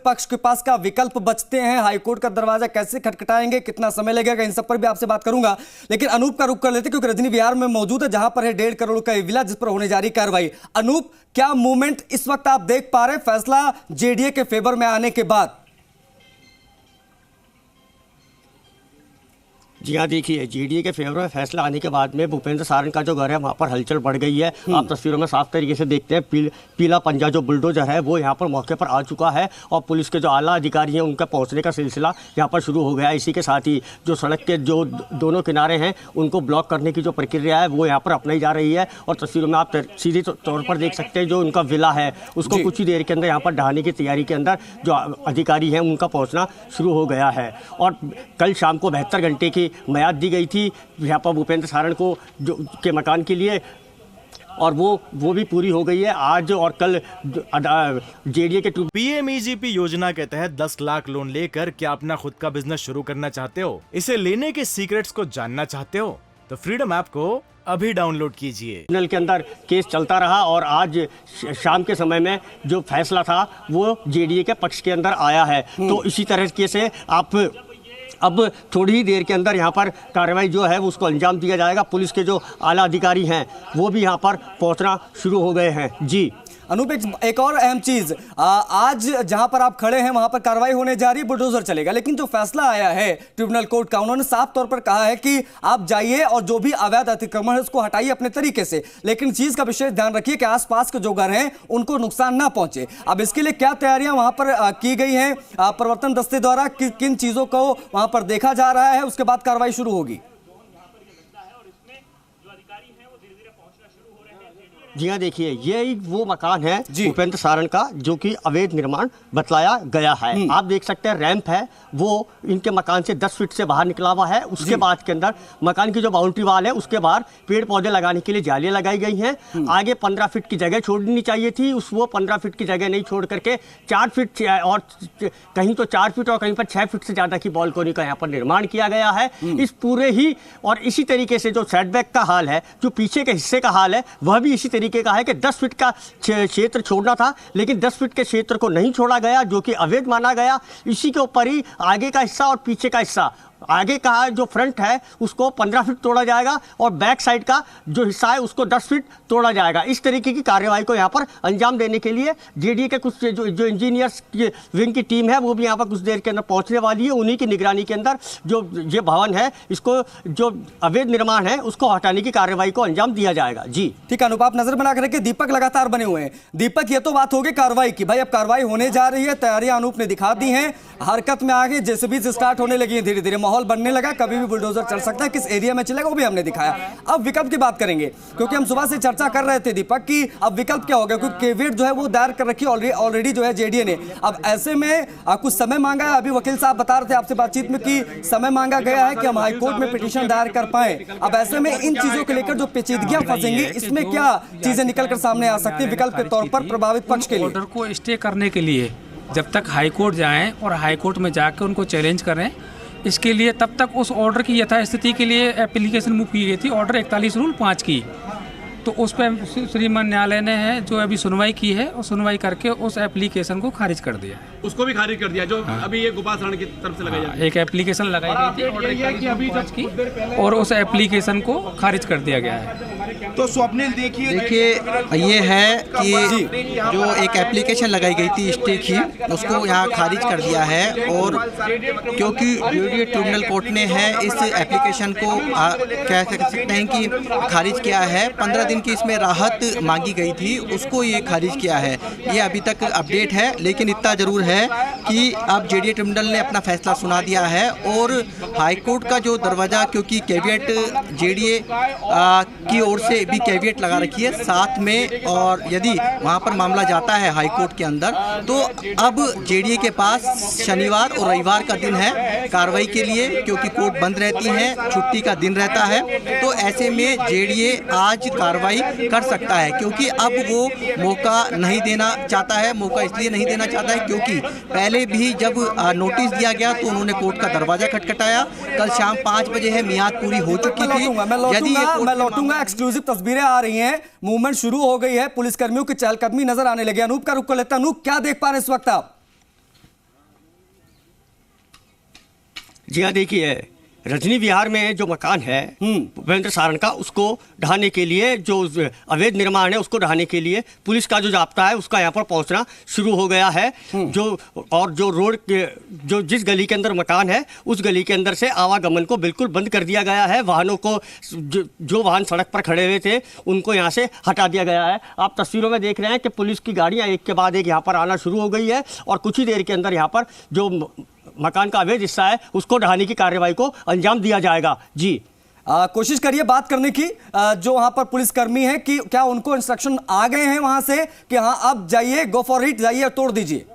पक्ष के पास क्या विकल्प बचते हैं, हाईकोर्ट का दरवाजा कैसे खटखटाएंगे, कितना समय लगेगा, इन सब पर भी आपसे बात करूंगा। लेकिन अनूप का रुख कर लेते क्योंकि रजनी विहार में मौजूद है, जहां पर है 1.5 करोड़ का विला जिस पर होने जा रही कार्रवाई। अनूप, क्या मूवमेंट इस वक्त आप देख पा रहे हैं फैसला जेडीए के फेवर में आने के बाद? जी हाँ, देखिए जेडीए के फेवर में फैसला आने के बाद में भूपेंद्र सारन का जो घर है वहाँ पर हलचल बढ़ गई है। आप तस्वीरों में साफ तरीके से देखते हैं पीला पंजा जो बुलडोजर है वो यहाँ पर मौके पर आ चुका है और पुलिस के जो आला अधिकारी हैं उनका पहुँचने का सिलसिला यहाँ पर शुरू हो गया है। इसी के साथ ही जो सड़क के जो दोनों किनारे हैं उनको ब्लॉक करने की जो प्रक्रिया है वो यहाँ पर अपनाई जा रही है और तस्वीरों में आप सीधे तौर पर देख सकते हैं जो उनका विला है उसको कुछ ही देर के अंदर यहाँ पर ढहाने की तैयारी के अंदर जो अधिकारी हैं उनका पहुँचना शुरू हो गया है। और कल शाम को 72 घंटे की मियाद दी गई थी यहाँ पर भूपेंद्र सारण को जो के मकान के लिए और वो भी पूरी हो गई है। आज और कल जेडीए के पीएमईजीपी योजना के तहत 10 लाख लोन लेकर क्या अपना खुद का बिजनेस शुरू करना चाहते हो? इसे लेने के सीक्रेट्स को जानना चाहते हो तो फ्रीडम ऐप को अभी डाउनलोड कीजिए। ट्रिब्यूनल के अंदर केस चलता रहा और आज शाम के समय में जो फैसला था वो जेडीए के पक्ष के अंदर आया है। तो इसी तरीके से अब थोड़ी ही देर के अंदर यहाँ पर कार्रवाई जो है उसको अंजाम दिया जाएगा। पुलिस के जो आला अधिकारी हैं वो भी यहाँ पर पहुँचना शुरू हो गए हैं। जी अनूप, एक और अहम चीज, आज जहां पर आप खड़े हैं वहां पर कार्रवाई होने जा रही है, बुलडोजर चलेगा, लेकिन जो फैसला आया है ट्रिब्यूनल कोर्ट का, उन्होंने साफ तौर पर कहा है कि आप जाइए और जो भी अवैध अतिक्रमण है उसको हटाइए अपने तरीके से, लेकिन चीज का विशेष ध्यान रखिए कि आसपास के जो घर हैं उनको नुकसान ना पहुंचे। अब इसके लिए क्या तैयारियां वहां पर की गई हैं प्रवर्तन दस्ते द्वारा, किन चीजों को वहां पर देखा जा रहा है, उसके बाद कार्रवाई शुरू होगी? जी हाँ, देखिए यही वो मकान है भूपेंद्र सारण का जो कि अवैध निर्माण बतलाया गया है। आप देख सकते हैं रैंप है वो इनके मकान से 10 फीट से बाहर निकला हुआ है। उसके बाद के अंदर मकान की जो बाउंड्री वाल है उसके बाहर पेड़ पौधे लगाने के लिए जालियां लगाई गई हैं। आगे 15 फीट की जगह छोड़नी चाहिए थी, वो 15 फीट की जगह नहीं छोड़ करके 4 फीट और कहीं तो 4 फीट और कहीं पर 6 फीट से ज्यादा की बालकनी का यहाँ पर निर्माण किया गया है। इस पूरे ही और इसी तरीके से जो सेटबैक का हाल है, जो पीछे के हिस्से का हाल है, वह भी इसी तरीके का है कि 10 फीट का क्षेत्र छोड़ना था लेकिन 10 फीट के क्षेत्र को नहीं छोड़ा गया जो कि अवैध माना गया। इसी के ऊपर ही आगे का हिस्सा और पीछे का हिस्सा, आगे का जो फ्रंट है उसको 15 फीट तोड़ा जाएगा और बैक साइड का जो हिस्सा है उसको 10 फीट तोड़ा जाएगा। इस तरीके की कार्रवाई को यहाँ पर अंजाम देने के लिए जेडीए के कुछ जो इंजीनियर्स की विंग की टीम है वो भी यहाँ पर कुछ देर के अंदर पहुँचने वाली है। उन्हीं की निगरानी के अंदर जो ये भवन है इसको जो अवैध निर्माण है उसको हटाने की कार्रवाई को अंजाम दिया जाएगा। जी ठीक है अनूप, आप नजर बनाकर रखिए। दीपक लगातार बने हुए हैं। दीपक, ये तो बात होगी कार्रवाई की, भाई अब कार्रवाई होने जा रही है, तैयारियां अनूप ने दिखा दी हैं, हरकत में आ गई, जेसीबी से स्टार्ट होने लगी है, धीरे धीरे माहौल बनने लगा, कभी भी बुलडोजर चल सकता है, किस एरिया में चलेगा वो भी हमने दिखाया। अब विकल्प की बात करेंगे क्योंकि हम सुबह से चर्चा कर रहे थे दीपक कि अब विकल्प क्या होगा, क्योंकि केवियट जो है वो दायर कर रखी है ऑलरेडी जो है जेडीए ने। अब ऐसे में कुछ समय मांगा है, अभी वकील साहब बता रहे थे आपसे बातचीत में कि समय मांगा गया है कि हम हाईकोर्ट में पिटीशन दायर कर पाए। अब ऐसे में इन चीजों को लेकर जो पेचीदगियां फंसेंगी, इसमें क्या चीजें निकलकर सामने आ सकती है विकल्प के तौर पर प्रभावित पक्ष के लिए? ऑर्डर को स्टे करने के लिए जब तक हाईकोर्ट जाएं और हाईकोर्ट में जाकर उनको चैलेंज करें, इसके लिए तब तक उस ऑर्डर की यथास्थिति के लिए एप्लीकेशन मूव की गई थी, ऑर्डर 41 रूल 5 की। तो उस पर श्रीमान न्यायालय ने है जो अभी सुनवाई की है और सुनवाई करके उस एप्लीकेशन को खारिज कर दिया। उसको भी खारिज कर दिया जो अभी ये गोपाल सारण की तरफ से लगाई जाती है। एक एप्लीकेशन लगाई गई थी ऑर्डर 41 की और उस एप्लीकेशन को खारिज कर दिया गया है। तो स्वप्निल देखिए ये है कि जो एक एप्लीकेशन लगाई गई थी स्टे की उसको यहाँ खारिज कर दिया है और क्योंकि जेडीए ट्रिब्यूनल कोर्ट ने है इस एप्लीकेशन को कह सकते हैं कि खारिज किया है। 15 दिन की इसमें राहत मांगी गई थी उसको ये खारिज किया है। ये अभी तक अपडेट है लेकिन इतना जरूर है कि अब जेडीए ट्रिब्यूनल ने अपना फैसला सुना दिया है और हाईकोर्ट का जो दरवाज़ा, क्योंकि कैविएट जेडीए की ओर से भी कैविएट लगा रखी है साथ में, और यदि वहां पर मामला जाता है हाईकोर्ट के अंदर तो अब जेडीए के पास शनिवार और रविवार का दिन है कार्रवाई के लिए, क्योंकि कोर्ट बंद रहती है, छुट्टी का दिन रहता है। तो ऐसे में जेडीए आज कार्रवाई कर सकता है क्योंकि अब वो मौका नहीं देना चाहता है। मौका इसलिए नहीं देना चाहता है क्योंकि पहले भी जब नोटिस दिया गया तो उन्होंने कोर्ट का दरवाजा खटखटाया। कल शाम 5 बजे है, मियाद पूरी हो चुकी थी। यदि मैं लौटूंगा, एक्सक्लूसिव तस्वीरें आ रही हैं, मूवमेंट शुरू हो गई है, पुलिसकर्मियों की चहलकदमी नजर आने लगी। अनूप का रुख कर लेता। अनूप, क्या देख पा रहे हैं इस वक्त आप? जी हाँ, देखिए रजनी विहार में जो मकान है भूपेंद्र सारण का, उसको ढहाने के लिए, जो अवैध निर्माण है उसको ढहाने के लिए पुलिस का जो जाब्ता है उसका यहाँ पर पहुँचना शुरू हो गया है। जो रोड के जो जिस गली के अंदर मकान है उस गली के अंदर से आवागमन को बिल्कुल बंद कर दिया गया है। वाहनों को जो वाहन सड़क पर खड़े हुए थे उनको यहाँ से हटा दिया गया है। आप तस्वीरों में देख रहे हैं कि पुलिस की गाड़ियाँ एक के बाद एक यहाँ पर आना शुरू हो गई है और कुछ ही देर के अंदर यहाँ पर जो मकान का अवैध हिस्सा है उसको ढहाने की कार्रवाई को अंजाम दिया जाएगा। जी कोशिश करिए बात करने की जो वहां पर पुलिसकर्मी हैं कि क्या उनको इंस्ट्रक्शन आ गए हैं वहां से कि हाँ अब जाइए, गो फॉर इट, जाइए तोड़ दीजिए।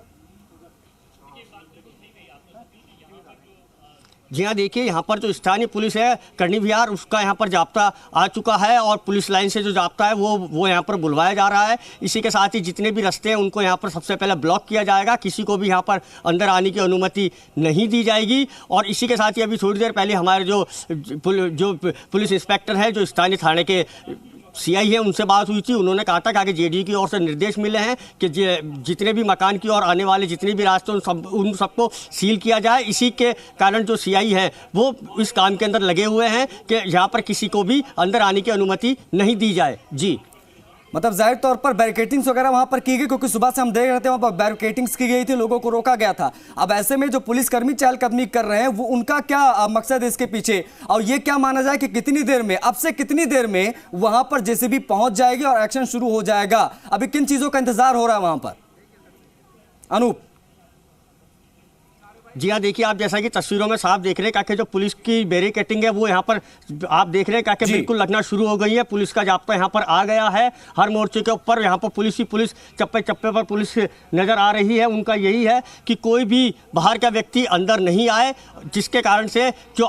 जी हाँ, देखिए यहाँ पर जो स्थानीय पुलिस है करनी विहार, उसका यहाँ पर जाब्ता आ चुका है और पुलिस लाइन से जो जाब्ता है वो यहाँ पर बुलवाया जा रहा है। इसी के साथ ही जितने भी रास्ते हैं उनको यहाँ पर सबसे पहले ब्लॉक किया जाएगा, किसी को भी यहाँ पर अंदर आने की अनुमति नहीं दी जाएगी। और इसी के साथ ही अभी थोड़ी देर पहले हमारे जो पुलिस इंस्पेक्टर है, जो स्थानीय थाने के सीआई है, उनसे बात हुई थी। उन्होंने कहा था कि आगे जेडीयू की ओर से निर्देश मिले हैं कि जितने भी मकान की ओर आने वाले जितने भी रास्ते उन सबको सील किया जाए। इसी के कारण जो सीआई है वो इस काम के अंदर लगे हुए हैं कि यहाँ पर किसी को भी अंदर आने की अनुमति नहीं दी जाए। जी मतलब जाहिर तौर पर बैरिकेटिंग्स वगैरह वहां पर की गई, क्योंकि सुबह से हम देख रहे थे वहां पर बैरिकेटिंग्स की गई थी, लोगों को रोका गया था। अब ऐसे में जो पुलिसकर्मी चहलकदमी कर रहे हैं वो उनका क्या मकसद है इसके पीछे, और ये क्या माना जाए कि कितनी देर में, अब से कितनी देर में वहां पर जेसीबी पहुंच जाएगी और एक्शन शुरू हो जाएगा? अभी किन चीजों का इंतजार हो रहा है वहां पर, अनूप? जी हाँ, देखिए आप जैसा कि तस्वीरों में साफ देख रहे हैं कि जो पुलिस की बैरिकेटिंग है वो यहाँ पर आप देख रहे हैं कि बिल्कुल लगना शुरू हो गई है। पुलिस का जाब्ता यहाँ पर आ गया है। हर मोर्चे के ऊपर यहाँ पर पुलिस चप्पे चप्पे पर पुलिस नज़र आ रही है। उनका यही है कि कोई भी बाहर का व्यक्ति अंदर नहीं आए, जिसके कारण से जो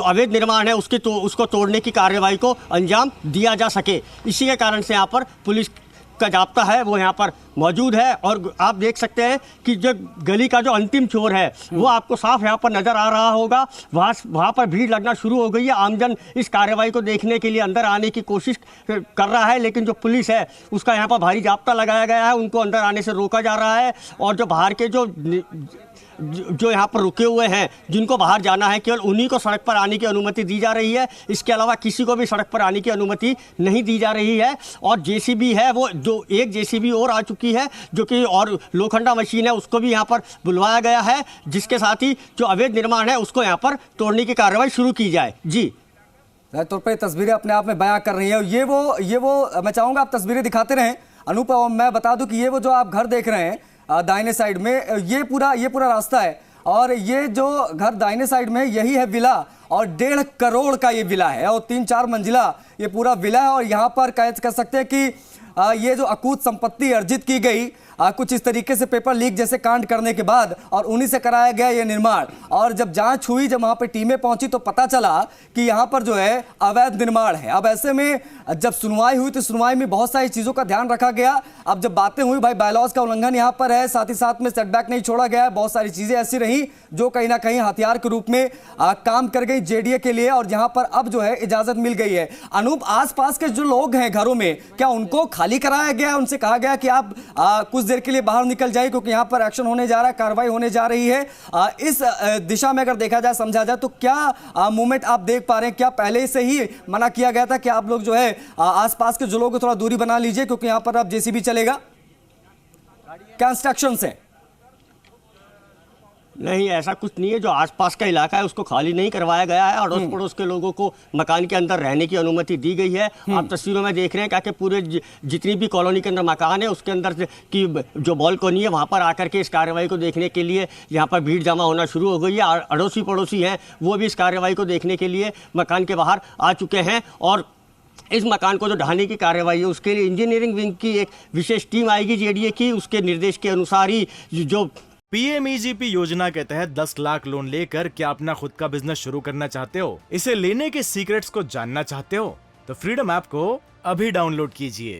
अवैध निर्माण है उसको तोड़ने की कार्रवाई को अंजाम दिया जा सके। इसी के कारण से यहाँ पर पुलिस का जाब्ता है वो यहाँ पर मौजूद है। और आप देख सकते हैं कि जो गली का जो अंतिम छोर है वो आपको साफ यहाँ पर नज़र आ रहा होगा। वहाँ पर भीड़ लगना शुरू हो गई है। आमजन इस कार्रवाई को देखने के लिए अंदर आने की कोशिश कर रहा है, लेकिन जो पुलिस है उसका यहाँ पर भारी जाब्ता लगाया गया है, उनको अंदर आने से रोका जा रहा है। और जो बाहर के जो यहाँ पर रुके हुए हैं, जिनको बाहर जाना है, केवल उन्हीं को सड़क पर आने की अनुमति दी जा रही है। इसके अलावा किसी को भी सड़क पर आने की अनुमति नहीं दी जा रही है। और जेसीबी है वो एक जेसीबी और आ चुकी है, जो कि और लोखंडा मशीन है उसको भी यहाँ पर बुलवाया गया है, जिसके साथ ही जो अवैध निर्माण है उसको यहाँ पर तोड़ने की कार्रवाई शुरू की जाए। जी तौर पर तस्वीरें अपने आप में बयां कर रही है। ये वो मैं चाहूंगा आप तस्वीरें दिखाते रहें अनूप। मैं बता दूं कि ये वो जो आप घर देख रहे हैं दाहिने साइड में, ये पूरा रास्ता है, और ये जो घर दाहिने साइड में यही है विला, और 1.5 करोड़ का ये विला है और 3-4 मंजिला ये पूरा विला है। और यहाँ पर कह सकते हैं कि ये जो अकूत संपत्ति अर्जित की गई कुछ इस तरीके से पेपर लीक जैसे कांड करने के बाद, और उन्हीं से कराया गया ये निर्माण। और जब जांच हुई, जब वहां पे टीमें पहुंची तो पता चला कि यहां पर जो है अवैध निर्माण है। अब ऐसे में जब सुनवाई हुई तो सुनवाई में बहुत सारी चीजों का ध्यान रखा गया। अब जब बातें हुई, भाई बायलॉज का उल्लंघन यहां पर है, साथ ही साथ में सेटबैक नहीं छोड़ा गया है, बहुत सारी चीजें ऐसी रही जो कहीं ना कहीं हथियार के रूप में काम कर गई जेडीए के लिए, और जहां पर अब जो है इजाजत मिल गई है। अनूप, आसपास के जो लोग हैं घरों में, क्या उनको खाली कराया गया? उनसे कहा गया कि आप कुछ देर के लिए बाहर निकल जाए, क्योंकि यहां पर एक्शन होने जा रहा है, कार्रवाई होने जा रही है? इस दिशा में अगर देखा जाए, समझा जाए, तो क्या मूवमेंट आप देख पा रहे हैं? क्या पहले से ही मना किया गया था कि आप लोग जो है आसपास के जो लोग थोड़ा दूरी बना लीजिए, क्योंकि यहां पर अब जेसीबी चलेगा? क्या इंस्ट्रक्शंस है? नहीं, ऐसा कुछ नहीं है। जो आसपास का इलाका है उसको खाली नहीं करवाया गया है। अड़ोस पड़ोस के लोगों को मकान के अंदर रहने की अनुमति दी गई है। आप तस्वीरों में देख रहे हैं कि पूरे जितनी भी कॉलोनी के अंदर मकान है उसके अंदर की जो बालकनी है वहाँ पर आकर के इस कार्रवाई को देखने के लिए यहाँ पर भीड़ जमा होना शुरू हो गई है। अड़ोसी पड़ोसी हैं वो भी इस कार्रवाई को देखने के लिए मकान के बाहर आ चुके हैं। और इस मकान को जो ढहाने की कार्रवाई है उसके लिए इंजीनियरिंग विंग की एक विशेष टीम आएगी जेडीए की। उसके निर्देश के अनुसार ही जो पीएमईजीपी योजना के तहत 10 लाख लोन लेकर क्या अपना खुद का बिजनेस शुरू करना चाहते हो? इसे लेने के सीक्रेट्स को जानना चाहते हो? तो फ्रीडम ऐप को अभी डाउनलोड कीजिए।